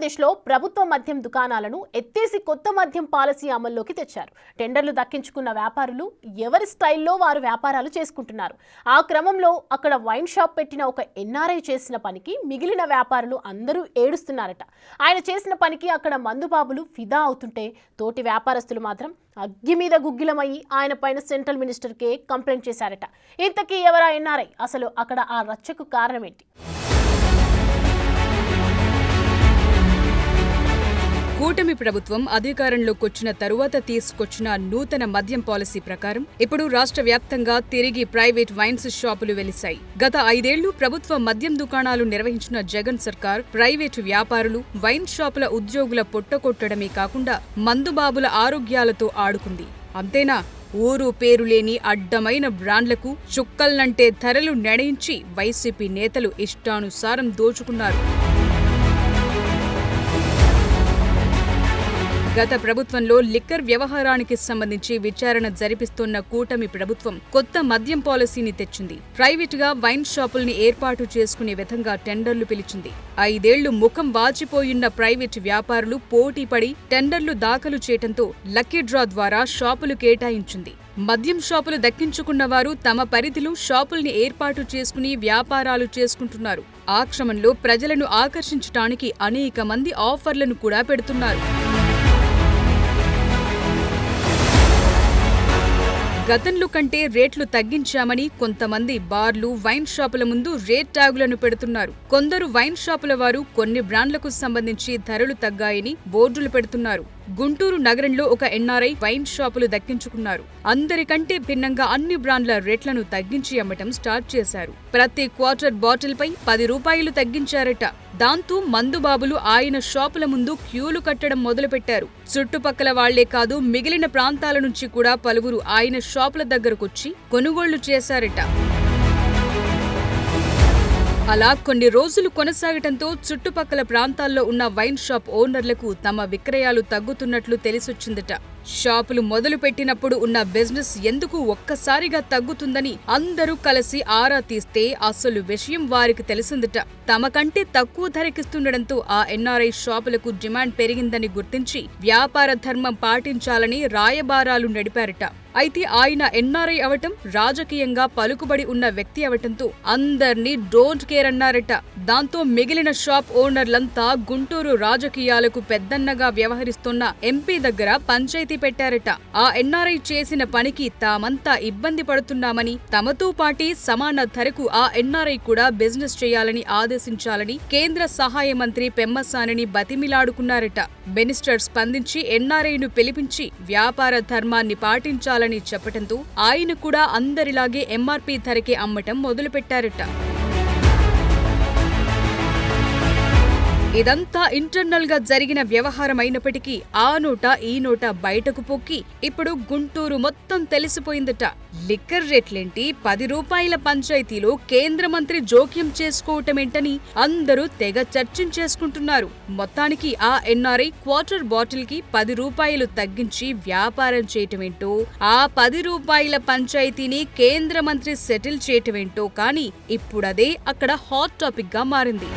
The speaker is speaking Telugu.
ఆంధ్రప్రదేశ్లో ప్రభుత్వ మద్యం దుకాణాలను ఎత్తేసి కొత్త మద్యం పాలసీ అమల్లోకి తెచ్చారు. టెండర్లు దక్కించుకున్న వ్యాపారులు ఎవరి స్టైల్లో వారు వ్యాపారాలు చేసుకుంటున్నారు. ఆ క్రమంలో అక్కడ వైన్ షాప్ పెట్టిన ఒక ఎన్ఆర్ఐ చేసిన పనికి మిగిలిన వ్యాపారులు అందరూ ఏడుస్తున్నారట. ఆయన చేసిన పనికి అక్కడ మందుబాబులు ఫిదా అవుతుంటే తోటి వ్యాపారస్తులు మాత్రం అగ్గి మీద గుగ్గిలమయ్యి ఆయన పైన సెంట్రల్ మినిస్టర్కే కంప్లైంట్ చేశారట. ఇంతకీ ఎవరా ఎన్ఆర్ఐ? అసలు అక్కడ ఆ రచ్చకు కారణం ఏంటి? కూటమి ప్రభుత్వం అధికారంలోకొచ్చిన తరువాత తీసుకొచ్చిన నూతన మద్యం పాలసీ ప్రకారం ఇప్పుడు రాష్ట్ర వ్యాప్తంగా తిరిగి ప్రైవేట్ వైన్స్ షాపులు వెలిశాయి. గత 5 ఏళ్లు ప్రభుత్వ మద్యం దుకాణాలు నిర్వహించిన జగన్ సర్కార్ ప్రైవేటు వ్యాపారులు, వైన్ షాపుల ఉద్యోగుల పొట్టకొట్టడమే కాకుండా మందుబాబుల ఆరోగ్యాలతో ఆడుకుంది. అంతేనా, ఊరు పేరు లేని అడ్డమైన బ్రాండ్లకు చుక్కల్నంటే ధరలు నిర్ణయించి వైసీపీ నేతలు ఇష్టానుసారం దోచుకున్నారు. గత ప్రభుత్వంలో లిక్కర్ వ్యవహారానికి సంబంధించి విచారణ జరిపిస్తున్న కూటమి ప్రభుత్వం కొత్త మద్యం పాలసీని తెచ్చింది. ప్రైవేటుగా వైన్ షాపుల్ని ఏర్పాటు చేసుకునే విధంగా టెండర్లు పిలిచింది. 5 ఏళ్లు ముఖం వాచిపోయున్న ప్రైవేటు వ్యాపారులు పోటీపడి టెండర్లు దాఖలు చేయడంతో లక్కీ డ్రా ద్వారా షాపులు కేటాయించింది. మద్యం షాపులు దక్కించుకున్న వారు తమ పరిధిలో షాపుల్ని ఏర్పాటు చేసుకుని వ్యాపారాలు చేసుకుంటున్నారు. ఆ క్రమంలో ప్రజలను ఆకర్షించడానికి అనేక మంది ఆఫర్లను కూడా పెడుతున్నారు. గతంలో కంటే రేట్లు తగ్గించామని కొంతమంది బార్లు, వైన్ షాపుల ముందు రేట్ ట్యాగులను పెడుతున్నారు. కొందరు వైన్ షాపుల వారు కొన్ని బ్రాండ్లకు సంబంధించి ధరలు తగ్గాయని బోర్డులు పెడుతున్నారు. గుంటూరు నగరంలో ఒక ఎన్ఆర్ఐ వైన్ షాపులు దక్కించుకున్నారు. అందరికంటే భిన్నంగా అన్ని బ్రాండ్ల రేట్లను తగ్గించి అమ్మటం స్టార్ట్ చేశారు. ప్రతి క్వార్టర్ బాటిల్ పై 10 రూపాయలు తగ్గించారట. దాంతో మందుబాబులు ఆయన షాపుల ముందు క్యూలు కట్టడం మొదలుపెట్టారు. చుట్టుపక్కల వాళ్లే కాదు, మిగిలిన ప్రాంతాల నుంచి కూడా పలువురు ఆయన షాపుల దగ్గరకొచ్చి కొనుగోళ్లు చేశారట. అలా కొన్ని రోజులు కొనసాగటంతో చుట్టుపక్కల ప్రాంతాల్లో ఉన్న వైన్ షాప్ ఓనర్లకు తమ విక్రయాలు తగ్గుతున్నట్లు తెలిసొచ్చిందట. షాపులు మొదలు పెట్టినప్పుడు ఉన్న బిజినెస్ ఎందుకు ఒక్కసారిగా తగ్గుతుందని అందరూ కలిసి ఆరా తీస్తే అసలు విషయం వారికి తెలిసిందట. తమకంటే తక్కువ ధరకిస్తుండటంతో ఆ ఎన్ఆర్ఐ షాపులకు డిమాండ్ పెరిగిందని గుర్తించి వ్యాపార ధర్మం పాటించాలని రాయబారాలు నడిపారట. అయితే ఆయన ఎన్ఆర్ఐ అవటం, రాజకీయంగా పలుకుబడి ఉన్న వ్యక్తి అవటంతో అందర్నీ డోంట్ కేర్ అన్నారట. దాంతో మిగిలిన షాప్ ఓనర్లంతా గుంటూరు రాజకీయాలకు పెద్దన్నగా వ్యవహరిస్తున్న ఎంపీ దగ్గర పంచాయతీ పెట్టారట. ఆ ఎన్ఆర్ఐ చేసిన పనికి తామంతా ఇబ్బంది పడుతున్నామని, తమతో పాటి సమాన ధరకు ఆ ఎన్ఆర్ఐ కూడా బిజినెస్ చేయాలని ఆదేశించాలని కేంద్ర సహాయ మంత్రి పెమ్మసానిని బతిమిలాడుకున్నారట. మినిస్టర్ స్పందించి ఎన్ఆర్ఐను పిలిపించి వ్యాపార ధర్మాన్ని పాటించాలని చెప్పటంతో ఆయన కూడా అందరిలాగే ఎంఆర్పీ ధరకే అమ్మటం మొదలుపెట్టారట. ఇదంతా ఇంటర్నల్ గా జరిగిన వ్యవహారం అయినప్పటికీ ఆ నోట ఈ నోట బయటకు పొక్కి ఇప్పుడు గుంటూరు మొత్తం తెలిసిపోయిందట. లిక్కర్ రేట్లేంటి, 10 రూపాయల పంచాయతీలో కేంద్ర మంత్రి జోక్యం చేసుకోవటమేంటని అందరూ తెగ చర్చించేసుకుంటున్నారు. మొత్తానికి ఆ ఎన్ఆర్ఐ క్వార్టర్ బాటిల్ కి 10 రూపాయలు తగ్గించి వ్యాపారం చేయటమేంటో, ఆ 10 రూపాయల పంచాయతీని కేంద్ర మంత్రి సెటిల్ చేయటమేంటో కానీ ఇప్పుడదే అక్కడ హాట్ టాపిక్ గా మారింది.